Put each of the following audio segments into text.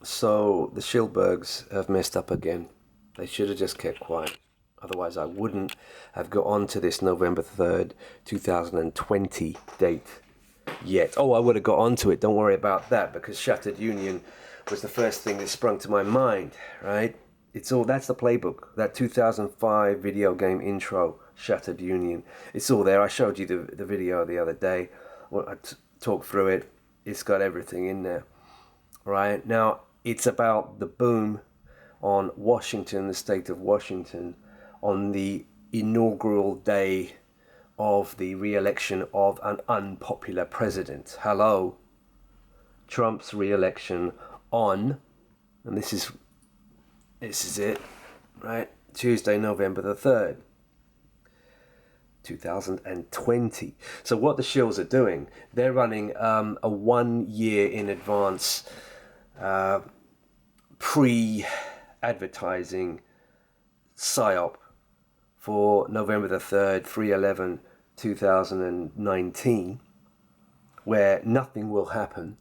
So the Schilbergs have messed up again. They should have just kept quiet. Otherwise, I wouldn't have got on to this November 3rd, 2020 date yet. Oh, I would have got onto it. Don't worry about that, because Shattered Union was the first thing that sprung to my mind, right? That's the playbook. That 2005 video game intro, Shattered Union. It's all there. I showed you the video the other day. Well, talked through it. It's got everything in there, right? Now, it's about the boom on Washington, the state of Washington, on the inaugural day of the re-election of an unpopular president. Hello, Trump's re-election on, and this is it, right? Tuesday, November the 3rd, 2020. So what the shills are doing, they're running a 1 year in advance pre-advertising psyop for November the 3rd, 3/11/2019, where nothing will happen,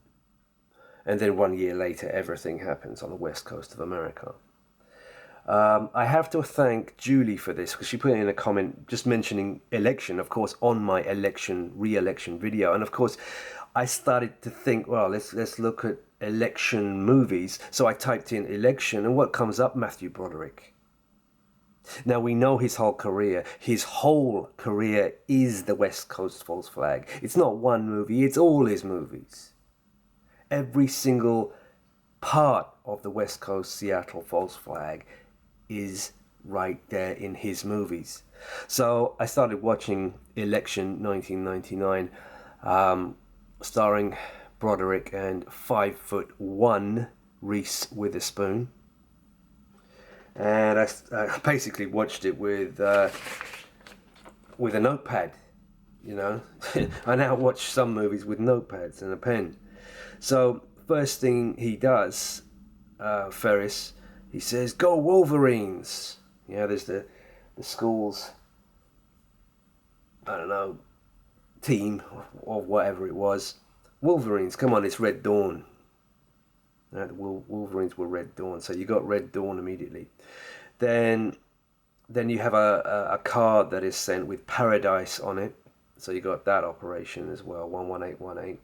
and then 1 year later everything happens on the west coast of America. I have to thank Julie for this, because she put in a comment just mentioning election, of course, on my re-election video. And of course, I started to think, well, let's look at election movies. So I typed in election, and what comes up? Matthew Broderick. Now, we know his whole career. His whole career is the West Coast false flag. It's not one movie, it's all his movies. Every single part of the West Coast Seattle false flag is right there in his movies. So I started watching Election 1999, starring Broderick and 5'1" Reese Witherspoon. And I basically watched it with a notepad, you know. I now watch some movies with notepads and a pen. So first thing he does, Ferris, he says, "Go Wolverines!" Yeah, there's the school's, I don't know, team or whatever it was. Wolverines, come on, it's Red Dawn. The Wolverines were Red Dawn, so you got Red Dawn immediately. Then you have a card that is sent with Paradise on it, so you got that operation as well, 11818.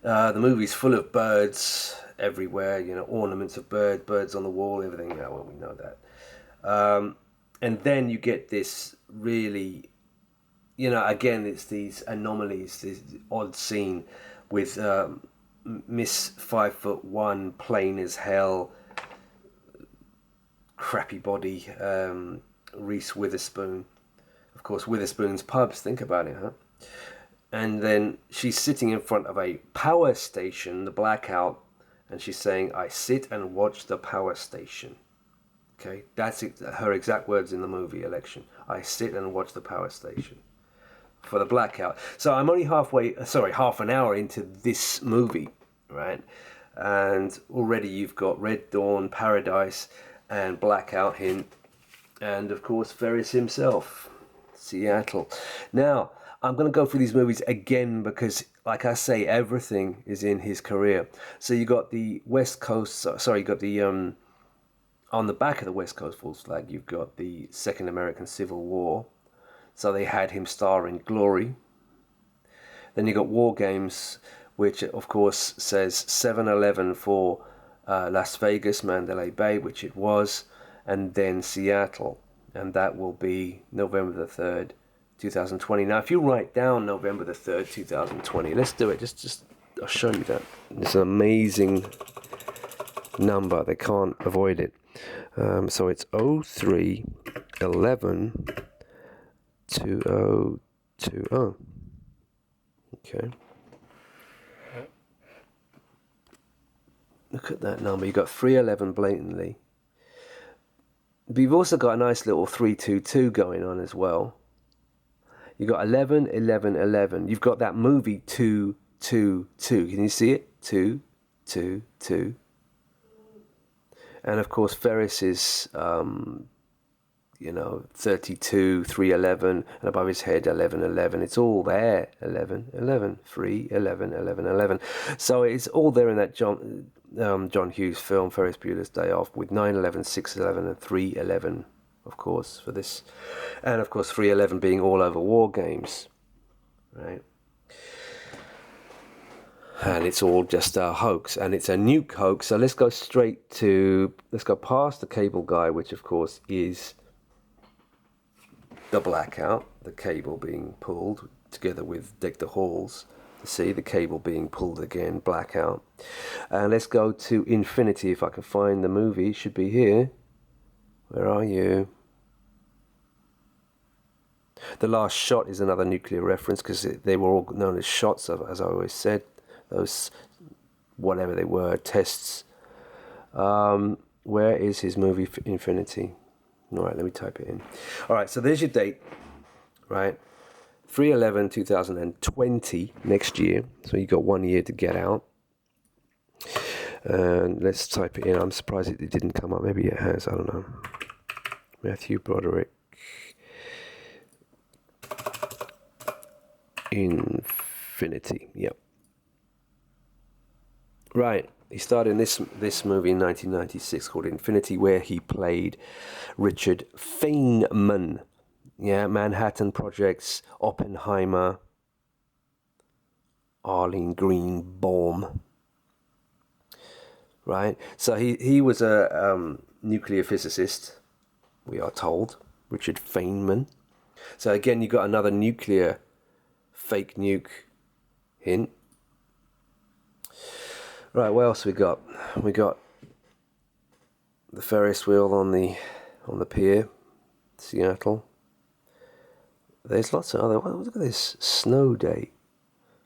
The movie's full of birds everywhere, you know, ornaments of birds on the wall, everything. Yeah, well, we know that. And then you get this really, you know, again, it's these anomalies, this odd scene with Miss 5'1", plain as hell, crappy body, Reese Witherspoon. Of course, Witherspoon's pubs, think about it, huh? And then she's sitting in front of a power station, the blackout, and she's saying, "I sit and watch the power station." Okay, that's her exact words in the movie Election. "I sit and watch the power station." For the blackout. So I'm only half an hour into this movie, right? And already you've got Red Dawn, Paradise, and Blackout hint, and of course Ferris himself, Seattle. Now, I'm going to go through these movies again because, like I say, everything is in his career. So you got the West Coast, you got the, on the back of the West Coast false flag, you've got the Second American Civil War. So they had him star in Glory. Then you got War Games, which of course says 7/11 for Las Vegas, Mandalay Bay, which it was, and then Seattle, and that will be November the 3rd, 2020. Now, if you write down November the 3rd, 2020, let's do it. Just I'll show you that. It's an amazing number. They can't avoid it. So it's 03/11. 2020. Okay. Look at that number. You've got 311 blatantly. But you've also got a nice little 322 going on as well. You've got 11, 11, 11. You've got that movie 222. Can you see it? 222. And of course, Ferris is 32, 311, and above his head 11, 11. It's all there. 11, 11, 3, 11, 11, 11. So it's all there in that John Hughes film, Ferris Bueller's Day Off, with 9/11, 6/11, and 3/11, of course, for this. And, of course, 3/11 being all over war games, right? And it's all just a hoax, and it's a nuke hoax. So let's go past the cable guy, which, of course, is the blackout, the cable being pulled, together with Deck the Halls. See the cable being pulled again, blackout. And let's go to infinity. If I can find the movie, it should be here. Where are you? The last shot is another nuclear reference, because they were all known as shots, as I always said. Those, whatever they were, tests. Where is his movie Infinity? All right, let me type it in. All right, so there's your date, right? 3/11/2020, next year. So you got 1 year to get out. And let's type it in. I'm surprised it didn't come up. Maybe it has. I don't know. Matthew Broderick. Infinity. Yep. Right. He starred in this movie in 1996 called Infinity, where he played Richard Feynman. Yeah, Manhattan Projects, Oppenheimer, Arlene Greenbaum. Right? So he was a nuclear physicist, we are told, Richard Feynman. So again, you got another nuclear fake nuke hint. Right, what else we got? We got the Ferris wheel on the pier, Seattle. There's lots of other... Well, look at this snow date.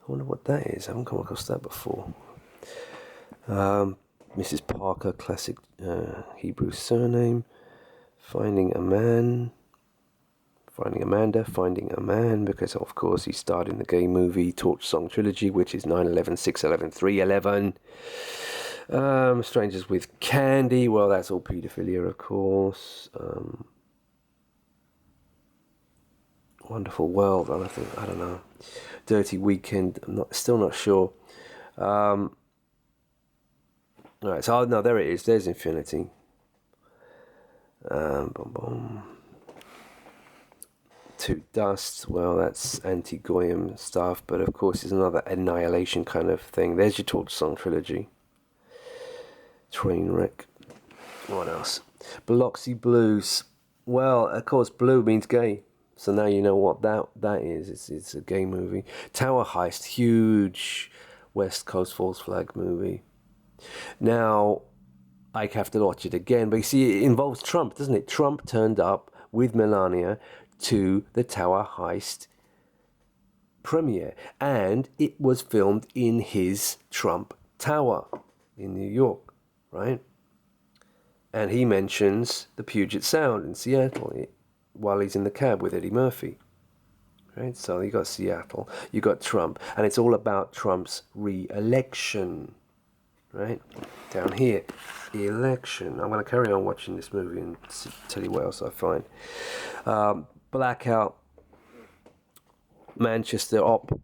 I wonder what that is. I haven't come across that before. Mrs. Parker, classic Hebrew surname. Finding a man. Finding Amanda. Finding a man, because of course he starred in the gay movie Torch Song Trilogy, which is 9/11, 6/11, 3/11. Strangers with Candy. Well, that's all paedophilia, of course. Wonderful World, I don't know. Dirty Weekend, still not sure. Alright, so no, there it is. There's Infinity. Boom, boom. To Dust, well, that's anti-Goyim stuff, but of course it's another Annihilation kind of thing. There's your Torch Song Trilogy. Trainwreck. What else? Biloxi Blues. Well, of course, blue means gay. So now you know what that is. It's a gay movie. Tower Heist, huge West Coast false flag movie. Now, I have to watch it again. But you see, it involves Trump, doesn't it? Trump turned up with Melania to the Tower Heist premiere. And it was filmed in his Trump Tower in New York, right? And he mentions the Puget Sound in Seattle while he's in the cab with Eddie Murphy, right? So you got Seattle, you got Trump, and it's all about Trump's re-election, right? Down here, election. I'm going to carry on watching this movie and tell you what else I find. Blackout, Manchester Op.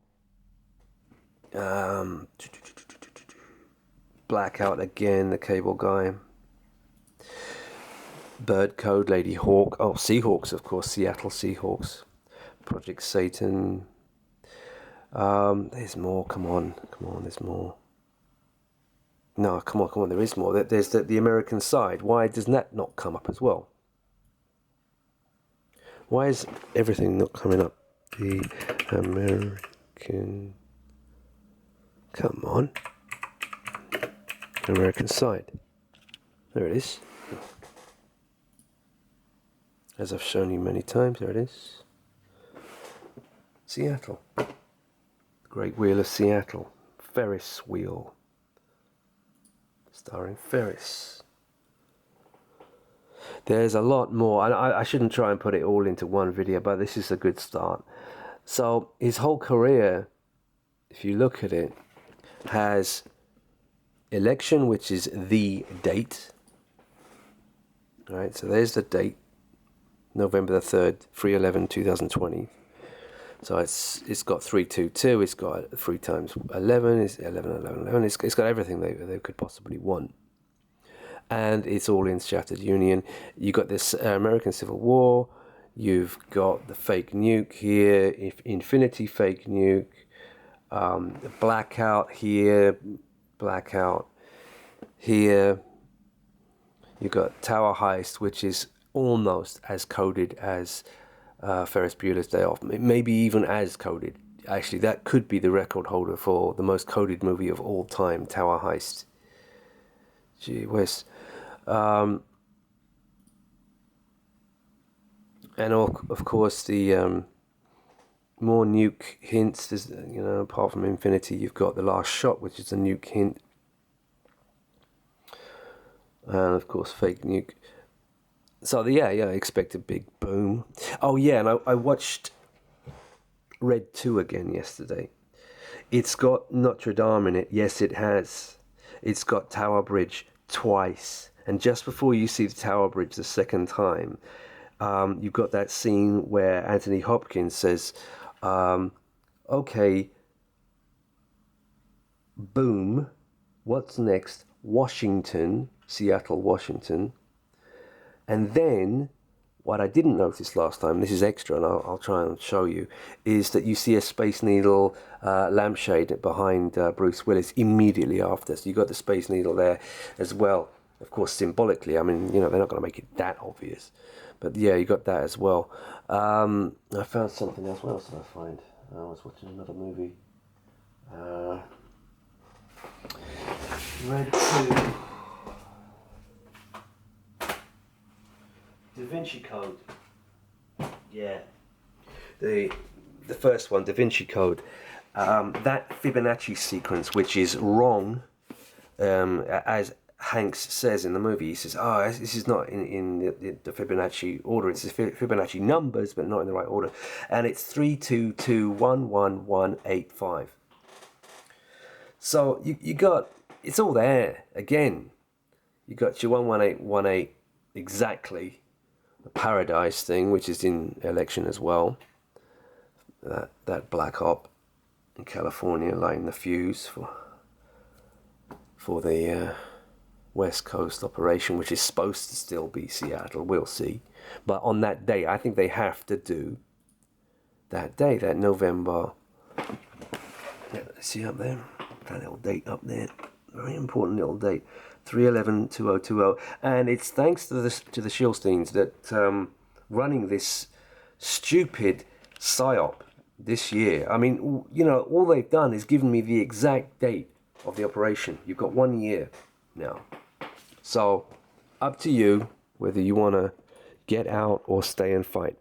Blackout again, the cable guy. Bird Code, Lady Hawk. Oh, Seahawks, of course. Seattle Seahawks. Project Satan. There's more. Come on. There's more. No, come on. There is more. There's the American Side. Why does that not come up as well? Why is everything not coming up? The American... Come on. American Side. There it is. As I've shown you many times, there it is. Seattle. Great Wheel of Seattle. Ferris Wheel. Starring Ferris. There's a lot more. I shouldn't try and put it all into one video, but this is a good start. So his whole career, if you look at it, has election, which is the date. Alright, so there's the date. November the 3rd, 3/11/2020. So it's got 322. It's got 3 times 11. It's 11, 11, 11. It's got everything they could possibly want. And it's all in Shattered Union. You got this American Civil War. You've got the fake nuke here, Infinity fake nuke, blackout here, blackout here. You've got Tower Heist, which is almost as coded as Ferris Bueller's Day Off, maybe even as coded. Actually, that could be the record holder for the most coded movie of all time, Tower Heist. Gee whiz. And of course the more nuke hints. There's, apart from Infinity, you've got The Last Shot, which is a nuke hint, and of course fake nuke. So I expect a big boom. Oh yeah, and I watched Red 2 again yesterday. It's got Notre Dame in it. Yes, it has. It's got Tower Bridge twice. And just before you see the Tower Bridge the second time, you've got that scene where Anthony Hopkins says, okay, boom, what's next? Washington, Seattle, Washington. And then, what I didn't notice last time, this is extra and I'll try and show you, is that you see a Space Needle lampshade behind Bruce Willis immediately after. So you got the Space Needle there as well. Of course, symbolically, I mean, they're not going to make it that obvious. But yeah, you got that as well. I found something else. What else did I find? I was watching another movie. Red 2. Da Vinci Code. Yeah. The first one, Da Vinci Code. That Fibonacci sequence, which is wrong, as Hanks says in the movie, he says, this is not in the Fibonacci order. It's the Fibonacci numbers, but not in the right order. And it's 322111185. So you got, it's all there again. You got your 11818 exactly. The Paradise thing, which is in Election as well. That black op in California lighting the fuse for the West Coast operation, which is supposed to still be Seattle. We'll see. But on that day, I think they have to do that day, that November. See up there? That little date up there. Very important little date. 3/11/2020, and it's thanks to the Shilsteins that running this stupid psyop this year. I mean, all they've done is given me the exact date of the operation. You've got 1 year now, so up to you whether you want to get out or stay and fight.